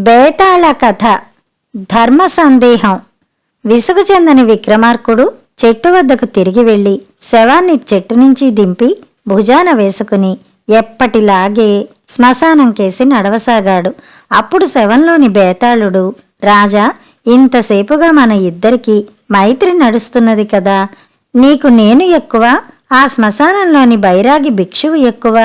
బేతాళ కథ. ధర్మ సందేహం. విసుగు చెందని విక్రమార్కుడు చెట్టు వద్దకు తిరిగి వెళ్లి శవాన్ని చెట్టు నుంచి దింపి భుజాన వేసుకుని ఎప్పటిలాగే శ్మశానం కేసి నడవసాగాడు. అప్పుడు శవంలోని బేతాళుడు, రాజా, ఇంతసేపుగా మన ఇద్దరికీ మైత్రి నడుస్తున్నది కదా, నీకు నేను ఎక్కువ, ఆ శ్మశానంలోని బైరాగి భిక్షువు ఎక్కువ?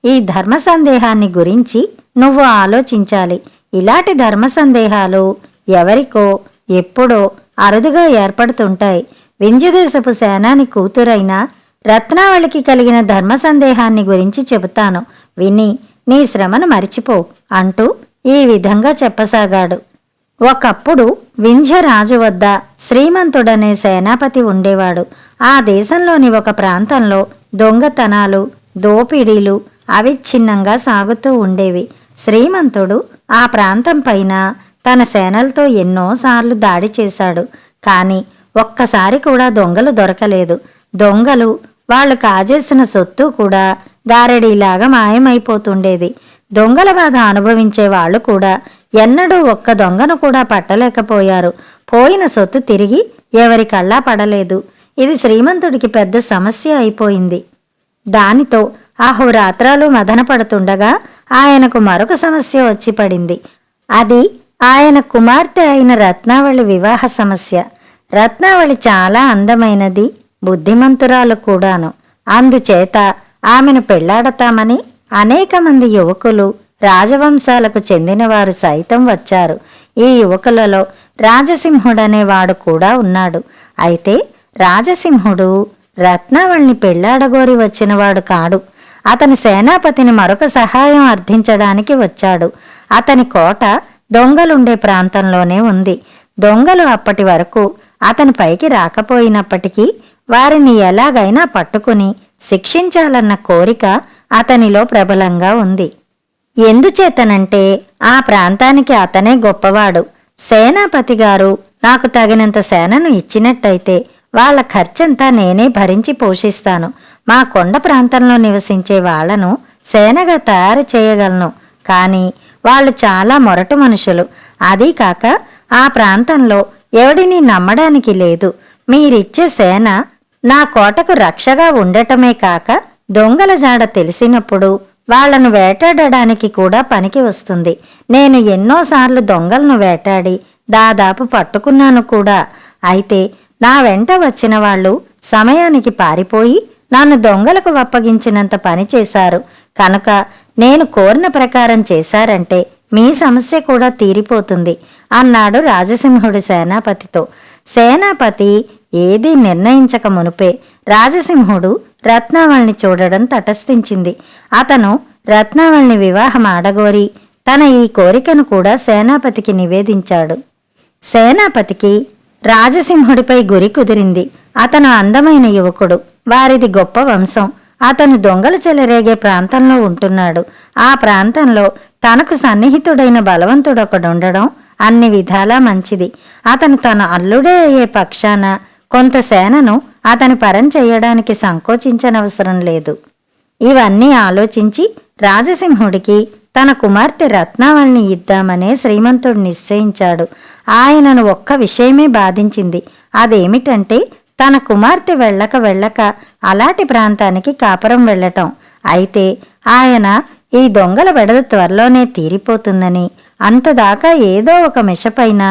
ఈ ధర్మ సందేహాన్ని గురించి నువ్వు ఆలోచించాలి. ఇలాంటి ధర్మ సందేహాలు ఎవరికో ఎప్పుడో అరుదుగా ఏర్పడుతుంటాయి. వింధ్యదేశపు సేనాని కూతురైన రత్నావళికి కలిగిన ధర్మ సందేహాన్ని గురించి చెబుతాను, విని నీ శ్రమను మరిచిపో అంటూ ఈ విధంగా చెప్పసాగాడు. ఒకప్పుడు వింధ్యరాజు వద్ద శ్రీమంతుడనే సేనాపతి ఉండేవాడు. ఆ దేశంలోని ఒక ప్రాంతంలో దొంగతనాలు, దోపిడీలు అవిచ్ఛిన్నంగా సాగుతూ ఉండేవి. శ్రీమంతుడు ఆ ప్రాంతం పైన తన సేనలతో ఎన్నోసార్లు దాడి చేశాడు. కానీ ఒక్కసారి కూడా దొంగలు దొరకలేదు. దొంగలు వాళ్ళు కాజేసిన సొత్తు కూడా గారడీలాగా మాయమైపోతుండేది. దొంగల బాధ అనుభవించే వాళ్ళు కూడా ఎన్నడూ ఒక్క దొంగను కూడా పట్టలేకపోయారు. పోయిన సొత్తు తిరిగి ఎవరి కళ్ళా పడలేదు. ఇది శ్రీమంతుడికి పెద్ద సమస్య అయిపోయింది. దానితో అహోరాత్రాలు మదన పడుతుండగా ఆయనకు మరొక సమస్య వచ్చి పడింది. అది ఆయన కుమార్తె అయిన రత్నావళి వివాహ సమస్య. రత్నావళి చాలా అందమైనది, బుద్ధిమంతురాలు కూడాను. అందుచేత ఆమెను పెళ్లాడతామని అనేక మంది యువకులు, రాజవంశాలకు చెందినవారు సైతం వచ్చారు. ఈ యువకులలో రాజసింహుడనేవాడు కూడా ఉన్నాడు. అయితే రాజసింహుడు రత్నావళిని పెళ్లాడగోరి వచ్చినవాడు కాడు. అతని సేనాపతిని మరొక సహాయం అర్థించడానికి వచ్చాడు. అతని కోట దొంగలుండే ప్రాంతంలోనే ఉంది. దొంగలు అప్పటి వరకు అతని పైకి రాకపోయినప్పటికీ వారిని ఎలాగైనా పట్టుకుని శిక్షించాలన్న కోరిక అతనిలో ప్రబలంగా ఉంది. ఎందుచేతనంటే ఆ ప్రాంతానికి అతనే గొప్పవాడు. సేనాపతి గారు నాకు తగినంత సేనను ఇచ్చినట్టయితే వాళ్ల ఖర్చంతా నేనే భరించి పోషిస్తాను. మా కొండ ప్రాంతంలో నివసించే వాళ్లను సేనగా తయారు చేయగలను. కానీ వాళ్ళు చాలా మొరటు మనుషులు. అదీ కాక ఆ ప్రాంతంలో ఎవడిని నమ్మడానికి లేదు. మీరిచ్చే సేన నా కోటకు రక్షగా ఉండటమే కాక దొంగల జాడ తెలిసినప్పుడు వాళ్లను వేటాడడానికి కూడా పనికి వస్తుంది. నేను ఎన్నోసార్లు దొంగలను వేటాడి దాదాపు పట్టుకున్నాను కూడా. అయితే నా వెంట వచ్చిన వాళ్ళు సమయానికి పారిపోయి నన్ను దొంగలకు అప్పగించినంత పని చేశారు. కనుక నేను కోరిన ప్రకారం చేశారంటే మీ సమస్య కూడా తీరిపోతుంది అన్నాడు రాజసింహుడు సేనాపతితో. సేనాపతి ఏదీ నిర్ణయించక మునుపే రాజసింహుడు రత్నావళిని చూడడం తటస్థించింది. అతను రత్నావళిని వివాహం ఆడగోరి తన ఈ కోరికను కూడా సేనాపతికి నివేదించాడు. సేనాపతికి రాజసింహుడిపై గురి కుదిరింది. అతను అందమైన యువకుడు, వారిది గొప్ప వంశం. అతను దొంగలు చెలరేగే ప్రాంతంలో ఉంటున్నాడు. ఆ ప్రాంతంలో తనకు సన్నిహితుడైన బలవంతుడొకడుండడం అన్ని విధాలా మంచిది. అతను తన అల్లుడే అయ్యే పక్షాన కొంత సేనను అతని పరం చెయ్యడానికి సంకోచించనవసరం లేదు. ఇవన్నీ ఆలోచించి రాజసింహుడికి తన కుమార్తె రత్నావళిని ఇద్దామనే శ్రీమంతుడు నిశ్చయించాడు. ఆయనను ఒక్క విషయమే బాధించింది. అదేమిటంటే తన కుమార్తె వెళ్ళక అలాంటి ప్రాంతానికి కాపురం వెళ్ళటం. అయితే ఆయన ఈ దొంగల బెడద త్వరలోనే తీరిపోతుందని, అంతదాకా ఏదో ఒక మిషపైన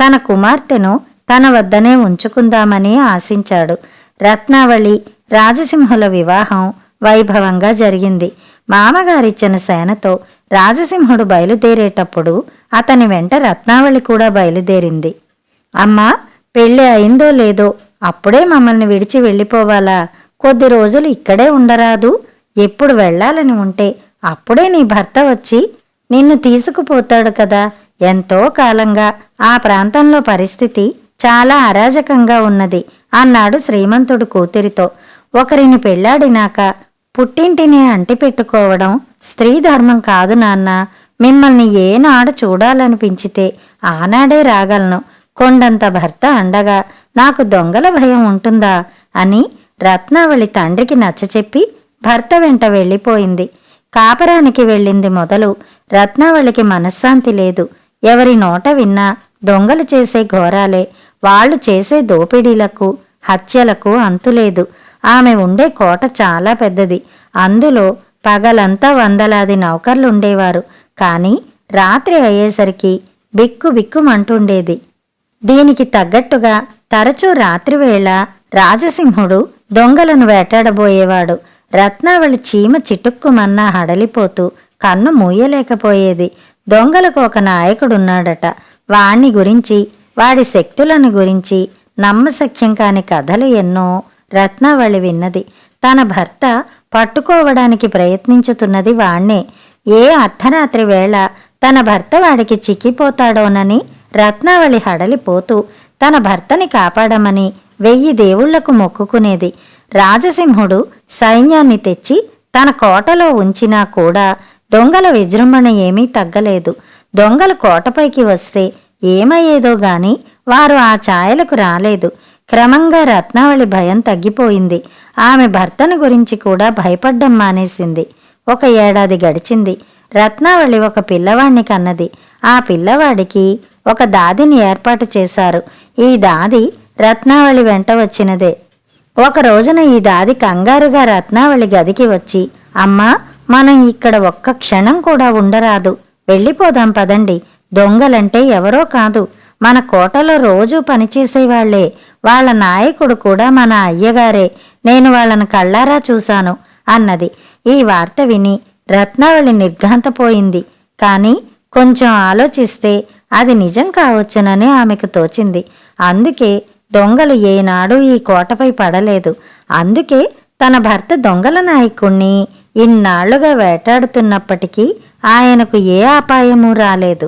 తన కుమార్తెను తన వద్దనే ఉంచుకుందామని ఆశించాడు. రత్నావళి రాజసింహుల వివాహం వైభవంగా జరిగింది. మామగారిచ్చిన సేనతో రాజసింహుడు బయలుదేరేటప్పుడు అతని వెంట రత్నావళి కూడా బయలుదేరింది. అమ్మా, పెళ్ళి అయిందో లేదో, అప్పుడే మమ్మల్ని విడిచి వెళ్ళిపోవాలా? కొద్ది రోజులు ఇక్కడే ఉండరాదు? ఎప్పుడు వెళ్లాలని ఉంటే అప్పుడే నీ భర్త వచ్చి నిన్ను తీసుకుపోతాడు కదా. ఎంతో కాలంగా ఆ ప్రాంతంలో పరిస్థితి చాలా అరాజకంగా ఉన్నది అన్నాడు శ్రీమంతుడు కూతురితో. ఒకరిని పెళ్లాడినాక పుట్టింటిని అంటిపెట్టుకోవడం స్త్రీ ధర్మం కాదు నాన్న. మిమ్మల్ని ఏనాడు చూడాలనిపించితే ఆనాడే రాగలను. కొండంత భర్త అండగా నాకు దొంగల భయం ఉంటుందా అని రత్నావళి తండ్రికి నచ్చచెప్పి భర్త వెంట వెళ్ళిపోయింది. కాపరానికి వెళ్ళింది మొదలు రత్నావళికి మనశ్శాంతి లేదు. ఎవరి నోట విన్నా దొంగలు చేసే ఘోరాలే. వాళ్ళు చేసే దోపిడీలకు, హత్యలకు అంతులేదు. ఆమె ఉండే కోట చాలా పెద్దది. అందులో పగలంతా వందలాది నౌకర్లుండేవారు. కాని రాత్రి అయ్యేసరికి బిక్కు బిక్కుమంటుండేది. దీనికి తగ్గట్టుగా తరచూ రాత్రివేళ రాజసింహుడు దొంగలను వేటాడబోయేవాడు. రత్నావళి చీమ చిటుక్కుమన్నా హడలిపోతూ కన్ను మూయలేకపోయేది. దొంగలకు ఒక నాయకుడున్నాడట. వాణ్ణి గురించి, వాడి శక్తులను గురించి నమ్మశక్యం కాని కథలు ఎన్నో రత్నావళి విన్నది. తన భర్త పట్టుకోవడానికి ప్రయత్నించుతున్నది వాణ్ణే. ఏ అర్ధరాత్రి వేళ తన భర్త వాడికి చిక్కిపోతాడోనని రత్నావళి హడలిపోతూ తన భర్తని కాపాడమని 1000 దేవుళ్లకు మొక్కుకునేది. రాజసింహుడు సైన్యాన్ని తెచ్చి తన కోటలో ఉంచినా కూడా దొంగల విజృంభణ ఏమీ తగ్గలేదు. దొంగలు కోటపైకి వస్తే ఏమయ్యేదో గాని వారు ఆ ఛాయలకు రాలేదు. క్రమంగా రత్నావళి భయం తగ్గిపోయింది. ఆమె భర్తను గురించి కూడా భయపడ్డం మానేసింది. 1 ఏడాది గడిచింది. రత్నావళి ఒక పిల్లవాణ్ణి కన్నది. ఆ పిల్లవాడికి ఒక దాదిని ఏర్పాటు చేశారు. ఈ దాది రత్నావళి వెంట వచ్చినదే. ఒక రోజున ఈ దాది కంగారుగా రత్నావళి గదికి వచ్చి, అమ్మా, మనం ఇక్కడ ఒక్క క్షణం కూడా ఉండరాదు. వెళ్ళిపోదాం పదండి. దొంగలంటే ఎవరో కాదు, మన కోటలో రోజూ పనిచేసేవాళ్లే. వాళ్ల నాయకుడు కూడా మన అయ్యగారే. నేను వాళ్లను కళ్ళారా చూశాను అన్నది. ఈ వార్త విని రత్నావళి నిర్ఘాంతపోయింది. కాని కొంచెం ఆలోచిస్తే అది నిజం కావచ్చునని ఆమెకు తోచింది. అందుకే దొంగలు ఏనాడూ ఈ కోటపై పడలేదు. అందుకే తన భర్త దొంగల నాయకుణ్ణి ఇన్నాళ్లుగా వేటాడుతున్నప్పటికీ ఆయనకు ఏ అపాయమూ రాలేదు.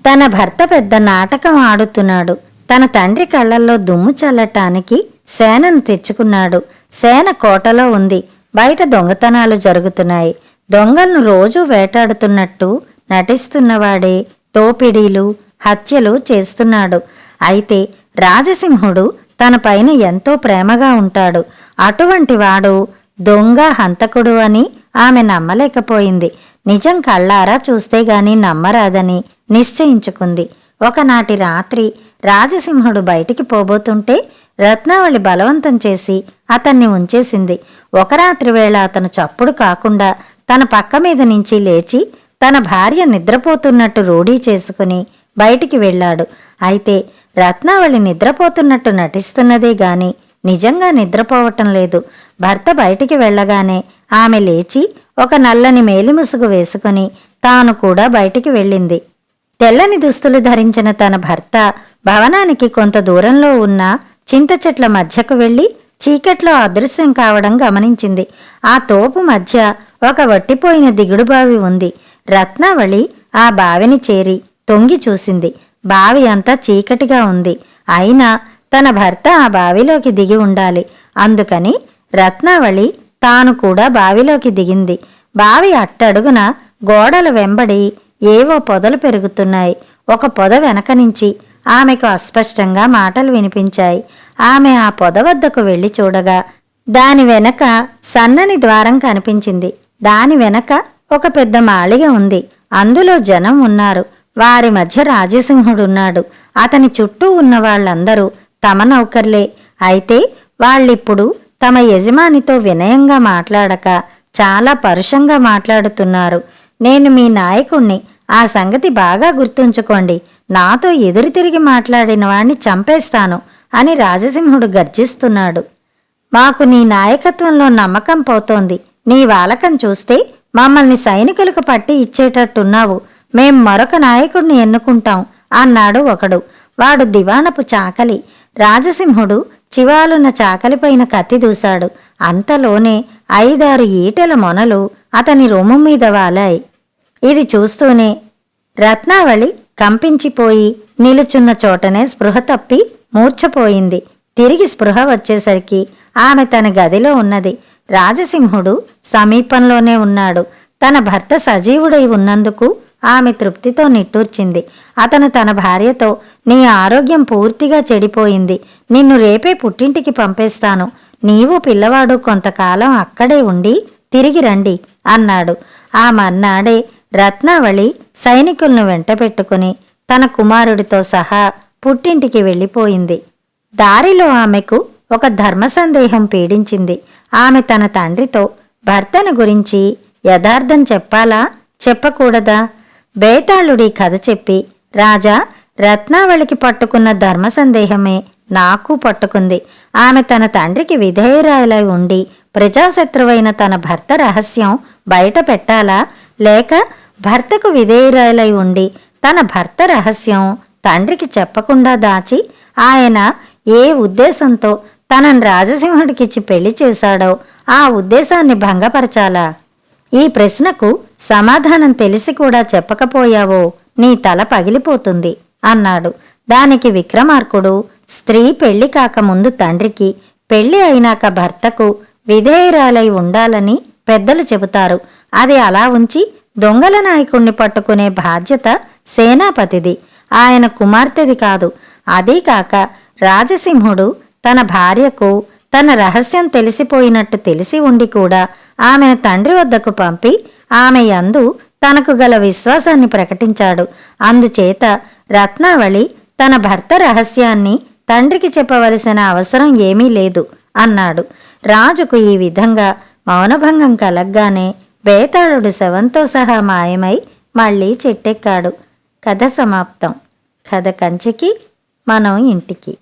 తన భర్త పెద్ద నాటకం ఆడుతున్నాడు. తన తండ్రి కళ్లల్లో దుమ్ము చల్లటానికి సేనను తెచ్చుకున్నాడు. సేన కోటలో ఉంది. బయట దొంగతనాలు జరుగుతున్నాయి. దొంగలను రోజూ వేటాడుతున్నట్టు నటిస్తున్నవాడే దోపిడీలు, హత్యలు చేస్తున్నాడు. అయితే రాజసింహుడు తన పైన ఎంతో ప్రేమగా ఉంటాడు. అటువంటి వాడు దొంగ, హంతకుడు అని ఆమె నమ్మలేకపోయింది. నిజం కళ్ళారా చూస్తే గాని నమ్మరాదని నిశ్చయించుకుంది. ఒకనాటి రాత్రి రాజసింహుడు బయటికి పోబోతుంటే రత్నావళి బలవంతం చేసి అతన్ని ఉంచేసింది. ఒక రాత్రి వేళ అతను చప్పుడు కాకుండా తన పక్క మీద నుంచి లేచి తన భార్య నిద్రపోతున్నట్టు రూఢీ చేసుకుని బయటికి వెళ్ళాడు. అయితే రత్నావళి నిద్రపోతున్నట్టు నటిస్తున్నదే గాని నిజంగా నిద్రపోవటం లేదు. భర్త బయటికి వెళ్ళగానే ఆమె లేచి ఒక నల్లని మేలిముసుగు వేసుకుని తాను కూడా బయటికి వెళ్ళింది. తెల్లని దుస్తులు ధరించిన తన భర్త భవనానికి కొంత దూరంలో ఉన్న చింత చెట్ల మధ్యకు వెళ్లి చీకట్లో అదృశ్యం కావడం గమనించింది. ఆ తోపు మధ్య ఒక వట్టిపోయిన దిగుడుబావి ఉంది. రత్నావళి ఆ బావిని చేరి తొంగి చూసింది. బావి అంతా చీకటిగా ఉంది. అయినా తన భర్త ఆ బావిలోకి దిగి ఉండాలి. అందుకని రత్నావళి తాను కూడా బావిలోకి దిగింది. బావి అట్టడుగున గోడల వెంబడి ఏవో పొదలు పెరుగుతున్నాయి. ఒక పొద వెనక నుంచి ఆమెకు అస్పష్టంగా మాటలు వినిపించాయి. ఆమె ఆ పొద వద్దకు వెళ్లి చూడగా దాని వెనక సన్నని ద్వారం కనిపించింది. దాని వెనక ఒక పెద్ద మాళిగ ఉంది. అందులో జనం ఉన్నారు. వారి మధ్య రాజసింహుడున్నాడు. అతని చుట్టూ ఉన్న వాళ్ళందరూ తమ నౌకర్లే. అయితే వాళ్ళిప్పుడు తమ యజమానితో వినయంగా మాట్లాడక చాలా పరుషంగా మాట్లాడుతున్నారు. నేను మీ నాయకుణ్ణి, ఆ సంగతి బాగా గుర్తుంచుకోండి. నాతో ఎదురు తిరిగి మాట్లాడిన వాణ్ణి చంపేస్తాను అని రాజసింహుడు గర్జిస్తున్నాడు. మాకు నీ నాయకత్వంలో నమ్మకం పోతోంది. నీ వాలకం చూస్తే మమ్మల్ని సైనికులకు పట్టి ఇచ్చేటట్టున్నావు. మేం మరొక నాయకుణ్ణి ఎన్నుకుంటాం అన్నాడు ఒకడు. వాడు దివాణపు చాకలి. రాజసింహుడు చివాలున్న చాకలిపైన కత్తి దూశాడు. అంతలోనే 5-6 ఈటెల మొనలు అతని రొమ్ము మీద వాలాయి. ఇది చూస్తూనే రత్నావళి కంపించిపోయి నిలుచున్న చోటనే స్పృహ తప్పి మూర్ఛపోయింది. తిరిగి స్పృహ వచ్చేసరికి ఆమె తన గదిలో ఉన్నది. రాజసింహుడు సమీపంలోనే ఉన్నాడు. తన భర్త సజీవుడై ఉన్నందుకు ఆమె తృప్తితో నిట్టూర్చింది. అతను తన భార్యతో, నీ ఆరోగ్యం పూర్తిగా చెడిపోయింది. నిన్ను రేపే పుట్టింటికి పంపేస్తాను. నీవు పిల్లవాడు కొంతకాలం అక్కడే ఉండి తిరిగి రండి అన్నాడు. ఆ మర్నాడే రత్నావళి సైనికులను వెంటబెట్టుకుని తన కుమారుడితో సహా పుట్టింటికి వెళ్ళిపోయింది. దారిలో ఆమెకు ఒక ధర్మ సందేహం పీడించింది. ఆమె తన తండ్రితో భర్తను గురించి యథార్థం చెప్పాలా చెప్పకూడదా? బేతాళుడి కథ చెప్పి, రాజా, రత్నావళికి పట్టుకున్న ధర్మ సందేహమే నాకు పట్టుకుంది. ఆమె తన తండ్రికి విధేయురాలై ఉండి ప్రజాశత్రువైన తన భర్త రహస్యం బయట పెట్టాలా, లేక భర్తకు విధేయురాలై ఉండి తన భర్త రహస్యం తండ్రికి చెప్పకుండా దాచి ఆయన ఏ ఉద్దేశంతో తనను రాజసింహుడికిచ్చి పెళ్లి చేశాడో ఆ ఉద్దేశాన్ని భంగపరచాలా? ఈ ప్రశ్నకు సమాధానం తెలిసి కూడా చెప్పకపోయావో నీ తల పగిలిపోతుంది అన్నాడు. దానికి విక్రమార్కుడు, స్త్రీ పెళ్లి కాకముందు తండ్రికి, పెళ్లి అయినాక భర్తకు విధేయురాలై ఉండాలని పెద్దలు చెబుతారు. అది అలా ఉంచి దొంగల నాయకుణ్ణి పట్టుకునే బాధ్యత సేనాపతిది, ఆయన కుమార్తెది కాదు. అదీకాక రాజసింహుడు తన భార్యకు తన రహస్యం తెలిసిపోయినట్టు తెలిసి ఉండి కూడా ఆమెను తండ్రి వద్దకు పంపి ఆమె యందు తనకు గల విశ్వాసాన్ని ప్రకటించాడు. అందుచేత రత్నావళి తన భర్త రహస్యాన్ని తండ్రికి చెప్పవలసిన అవసరం ఏమీ లేదు అన్నాడు. రాజుకు ఈ విధంగా మౌనభంగం కలగ్గానే బేతాళుడు శవంతో సహా మాయమై మళ్ళీ చెట్టెక్కాడు. కథ సమాప్తం. కథ కంచికి, మనం ఇంటికి.